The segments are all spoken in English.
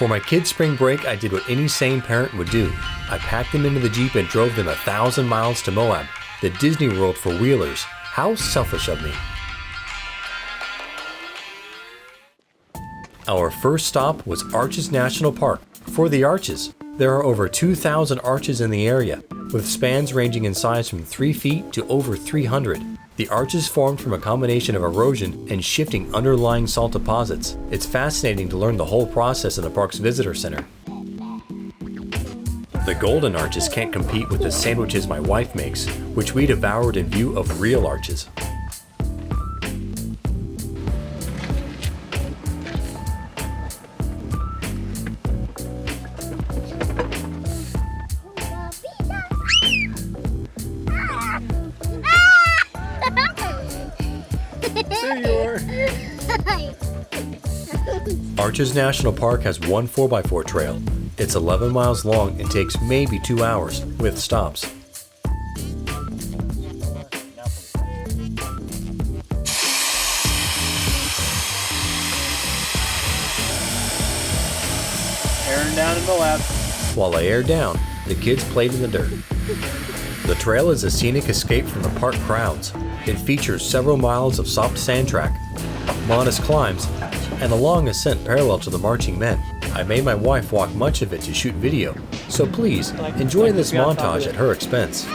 For my kids' spring break, I did what any sane parent would do. I packed them into the Jeep and drove them 1,000 miles to Moab, the Disney World for wheelers. How selfish of me. Our first stop was Arches National Park. For the arches, there are over 2,000 arches in the area, with spans ranging in size from 3 feet to over 300. The arches formed from a combination of erosion and shifting underlying salt deposits. It's fascinating to learn the whole process in the park's visitor center. The golden arches can't compete with the sandwiches my wife makes, which we devoured in view of real arches. There you are. Arches National Park has one 4x4 trail. It's 11 miles long and takes maybe 2 hours, with stops. Airing down in Moab. While I aired down, the kids played in the dirt. The trail is a scenic escape from the park crowds. It features several miles of soft sand track, modest climbs, and a long ascent parallel to the marching men. I made my wife walk much of it to shoot video, so please enjoy this montage at her expense.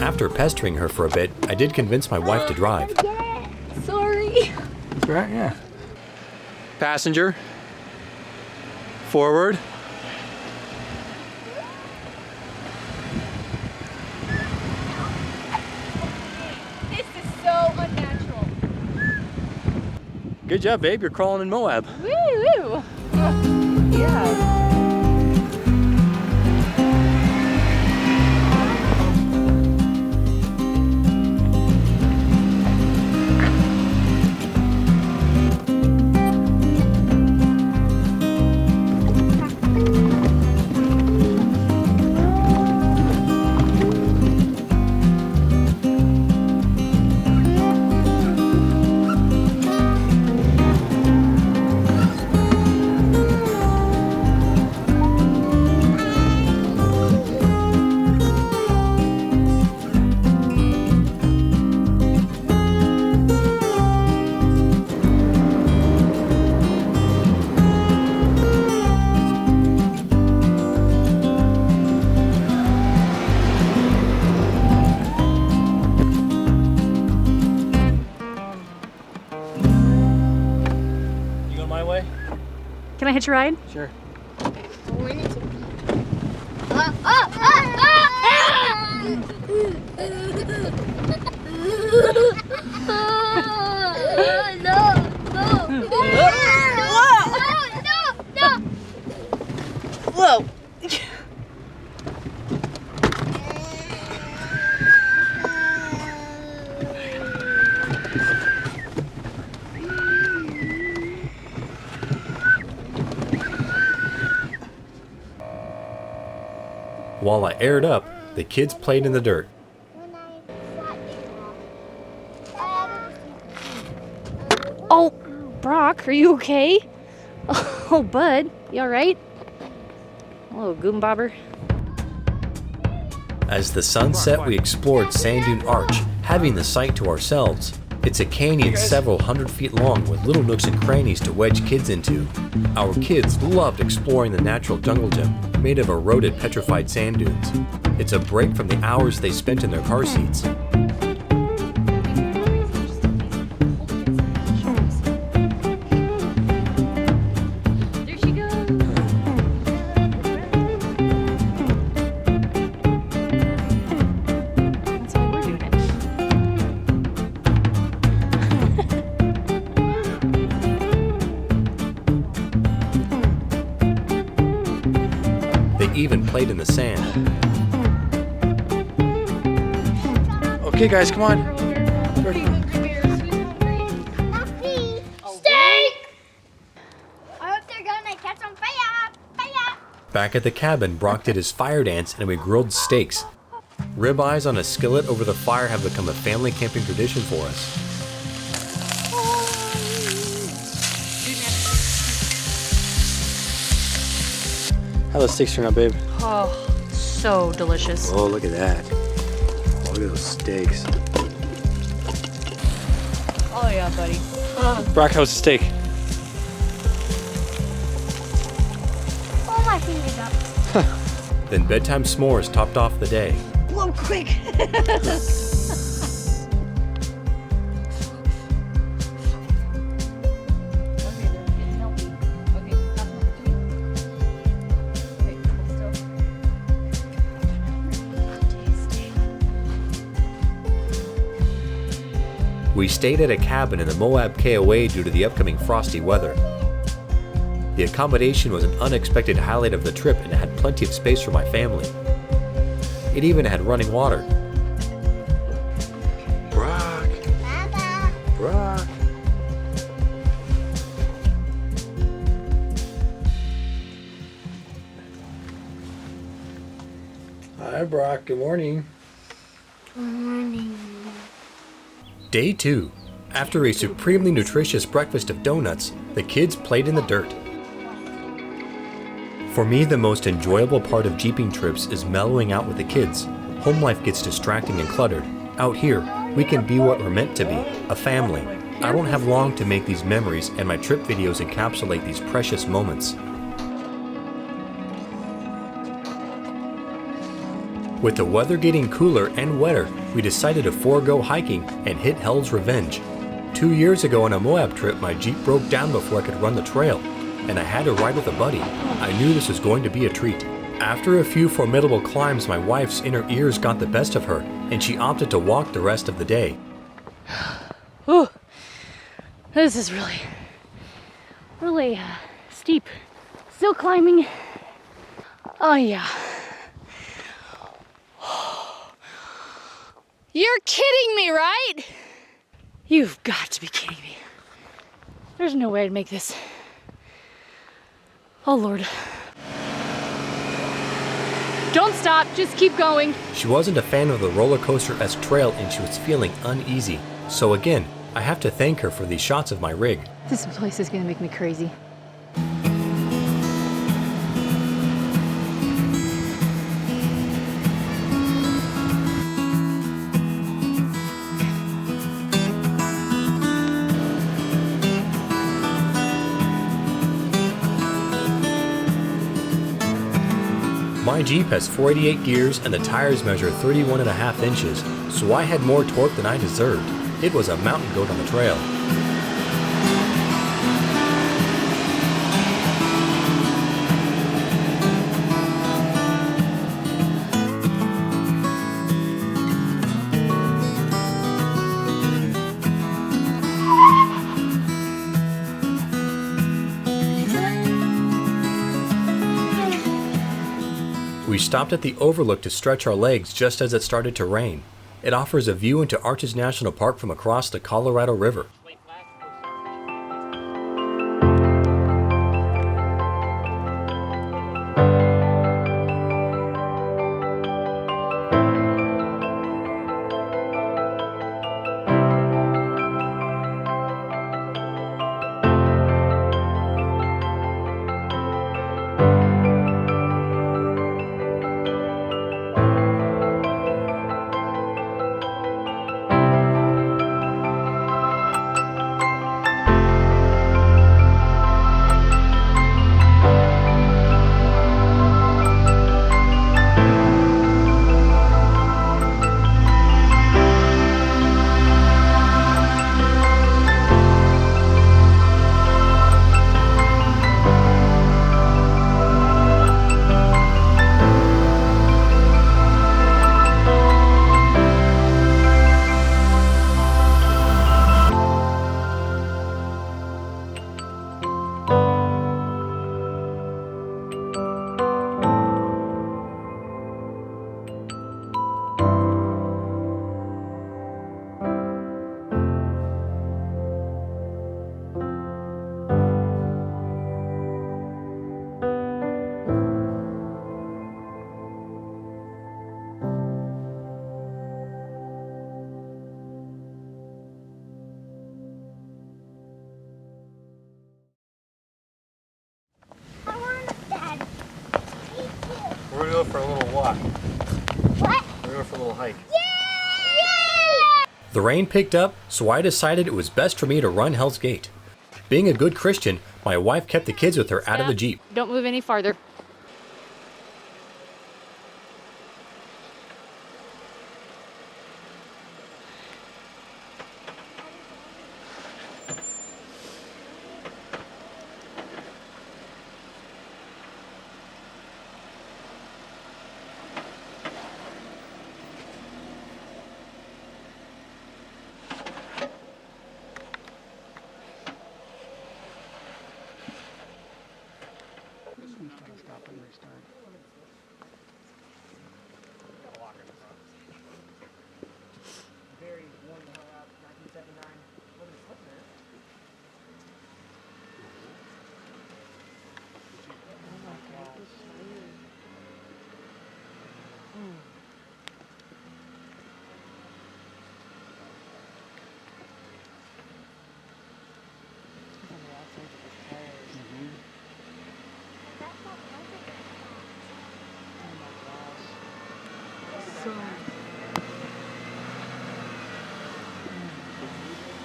After pestering her for a bit, I did convince my wife to drive. Sorry. That's right, yeah. Passenger. Forward. This is so unnatural. Good job, babe. You're crawling in Moab. Woo woo. Yeah. Can I hitch a ride? Sure. Whoa. While I aired up, the kids played in the dirt. Oh, Brock, are you okay? Oh, bud, you all right? Hello, Goombobber. As the sun set, we explored Sand Dune Arch, having the site to ourselves. It's a canyon several hundred feet long with little nooks and crannies to wedge kids into. Our kids loved exploring the natural jungle gym made of eroded petrified sand dunes. It's a break from the hours they spent in their car seats. There she goes. played in the sand. Okay, guys, come on. Steak! I hope they're gonna catch on fire! Fire! Back at the cabin, Brock did his fire dance and we grilled steaks. Ribeyes on a skillet over the fire have become a family camping tradition for us. How those steaks turn out, babe? Oh, so delicious. Oh, look at that. Oh, look at those steaks. Oh yeah, buddy. Brock, how's the steak? Oh, my fingers up. Then bedtime s'mores topped off the day. Blow quick. We stayed at a cabin in the Moab KOA due to the upcoming frosty weather. The accommodation was an unexpected highlight of the trip and it had plenty of space for my family. It even had running water. Brock. Baba. Brock. Hi, Brock. Good morning. Good morning. Day 2. After a supremely nutritious breakfast of donuts, the kids played in the dirt. For me, the most enjoyable part of jeeping trips is mellowing out with the kids. Home life gets distracting and cluttered. Out here, we can be what we're meant to be, a family. I don't have long to make these memories, and my trip videos encapsulate these precious moments. With the weather getting cooler and wetter, we decided to forego hiking and hit Hell's Revenge. 2 years ago on a Moab trip, my Jeep broke down before I could run the trail, and I had to ride with a buddy. I knew this was going to be a treat. After a few formidable climbs, my wife's inner ears got the best of her, and she opted to walk the rest of the day. Ooh, this is really steep. Still climbing. Oh yeah. You're kidding me, right? You've got to be kidding me. There's no way I'd make this. Oh Lord. Don't stop, just keep going. She wasn't a fan of the roller coaster-esque trail and she was feeling uneasy. So again, I have to thank her for these shots of my rig. This place is gonna make me crazy. My Jeep has 488 gears and the tires measure 31.5 inches, so I had more torque than I deserved. It was a mountain goat on the trail. We stopped at the overlook to stretch our legs just as it started to rain. It offers a view into Arches National Park from across the Colorado River. for a little walk. What? We're going for a little hike. Yay! The rain picked up, so I decided it was best for me to run Hell's Gate. Being a good Christian, my wife kept the kids with her out of the Jeep. Don't move any farther.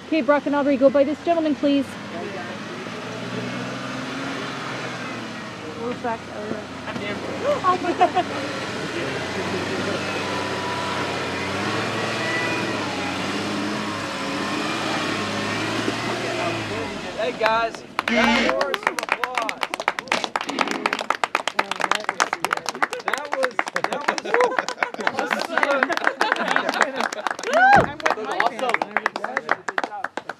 Okay, Brock and Aubrey, go by this gentleman, please. Move back. Oh my God. Hey guys, that was some applause.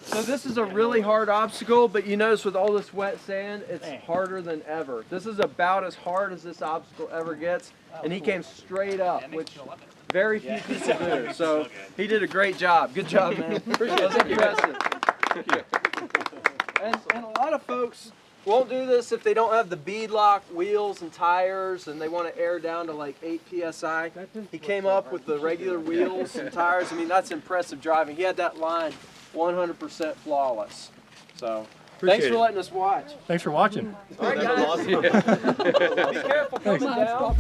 So this is a really hard obstacle, but you notice with all this wet sand, it's harder than ever. This is about as hard as this obstacle ever gets, and he came straight up, which very few people do. So he did a great job. Good job, man. That was impressive. And a lot of folks won't do this if they don't have the beadlock wheels and tires and they want to air down to like 8 psi. He came up with the regular wheels and tires. I mean, that's impressive driving. He had that line 100% flawless. So thanks for letting us watch. Thanks for watching. All right, guys. Be careful coming down.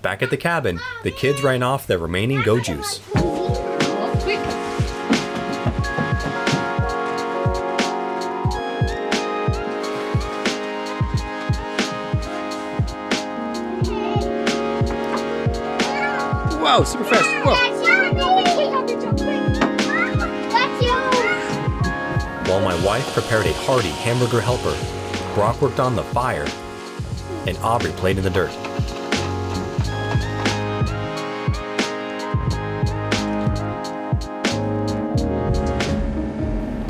Back at the cabin, the kids ran off their remaining Go Juice. Whoa, super fast. Whoa. While my wife prepared a hearty hamburger helper, Brock worked on the fire, and Aubrey played in the dirt.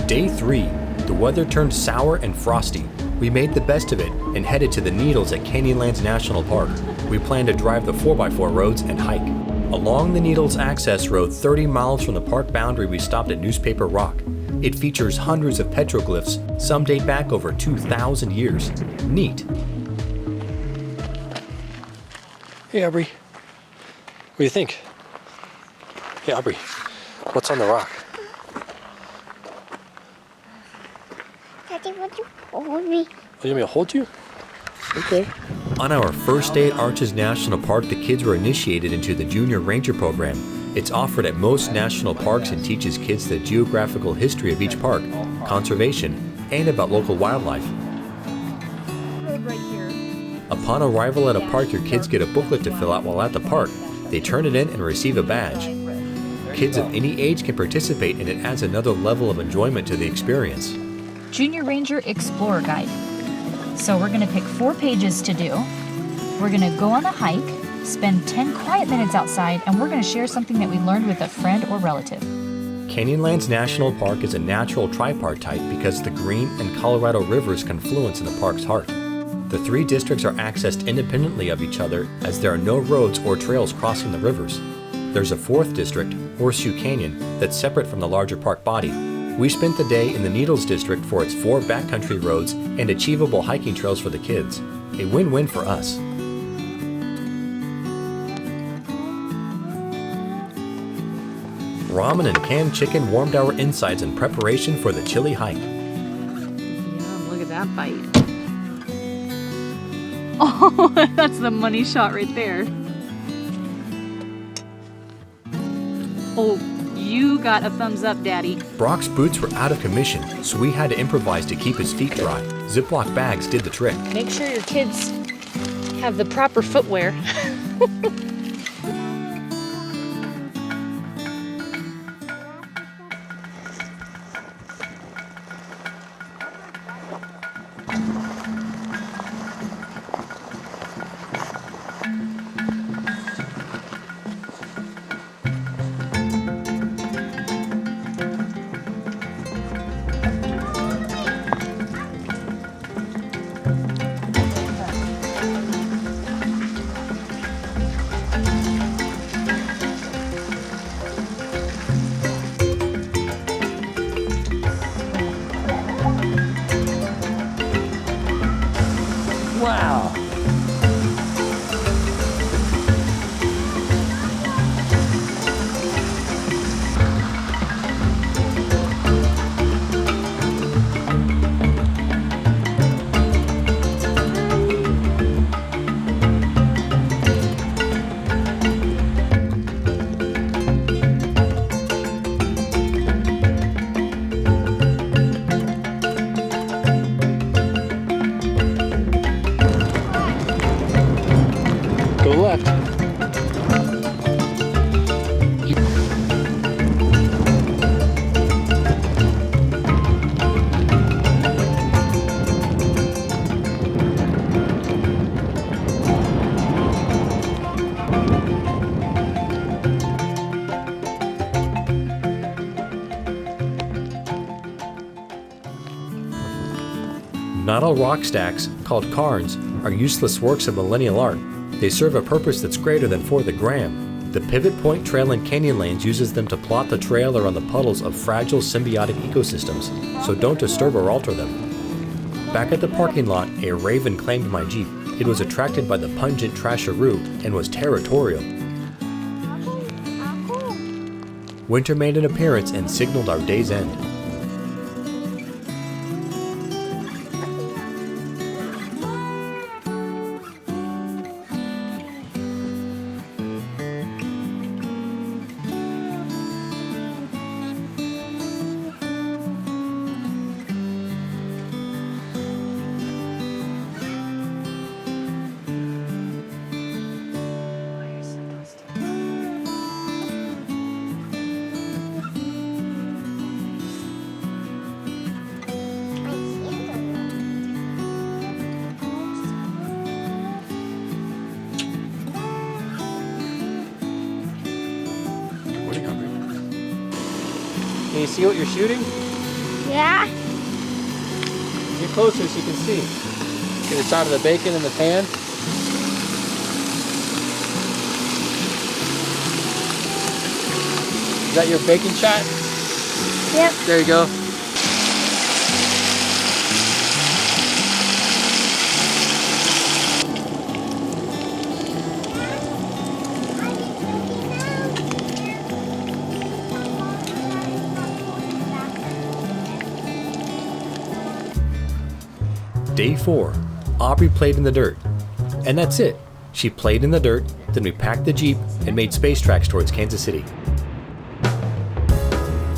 Day 3, the weather turned sour and frosty. We made the best of it and headed to the Needles at Canyonlands National Park. We planned to drive the 4x4 roads and hike. Along the Needles access road 30 miles from the park boundary, we stopped at Newspaper Rock. It features hundreds of petroglyphs, some date back over 2,000 years. Neat. Hey, Aubrey. What do you think? Hey, Aubrey. What's on the rock? Daddy, would you hold me? Oh, you want me to hold you? Okay. On our first day at Arches National Park, the kids were initiated into the Junior Ranger program. It's offered at most national parks and teaches kids the geographical history of each park, conservation, and about local wildlife. Upon arrival at a park, your kids get a booklet to fill out while at the park. They turn it in and receive a badge. Kids of any age can participate, and it adds another level of enjoyment to the experience. Junior Ranger Explorer Guide. So we're going to pick 4 pages to do. We're going to go on a hike, spend 10 quiet minutes outside, and we're going to share something that we learned with a friend or relative. Canyonlands National Park is a natural tripartite because the Green and Colorado rivers confluence in the park's heart. The 3 districts are accessed independently of each other as there are no roads or trails crossing the rivers. There's a 4th district, Horseshoe Canyon, that's separate from the larger park body. We spent the day in the Needles district for its 4 backcountry roads and achievable hiking trails for the kids. A win-win for us. Ramen and canned chicken warmed our insides in preparation for the chilly hike. Yum, look at that bite. Oh, that's the money shot right there. Oh, you got a thumbs up, Daddy. Brock's boots were out of commission, so we had to improvise to keep his feet dry. Ziploc bags did the trick. Make sure your kids have the proper footwear. Wow. Go left. Not all rock stacks, called cairns, are useless works of millennial art. They serve a purpose that's greater than for the gram. The Pivot Point Trail in Canyonlands uses them to plot the trail around the puddles of fragile symbiotic ecosystems, so don't disturb or alter them. Back at the parking lot, a raven claimed my Jeep. It was attracted by the pungent trasharoo and was territorial. Winter made an appearance and signaled our day's end. Can you see what you're shooting? Yeah. Get closer so you can see. Get the side of the bacon in the pan. Is that your bacon shot? Yep. There you go. Day 4, Aubrey played in the dirt. And that's it. She played in the dirt, then we packed the Jeep and made space tracks towards Kansas City.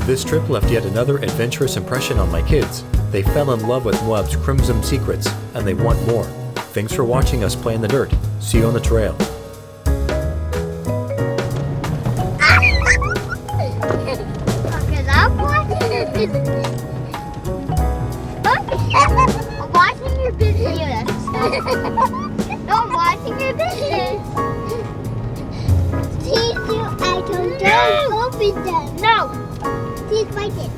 This trip left yet another adventurous impression on my kids. They fell in love with Moab's crimson secrets, and they want more. Thanks for watching us play in the dirt. See you on the trail. Because I'm watching your business. I'm watching your business. No, I'm watching your business. Tease you, I don't know. Open them. No. Tease my kid.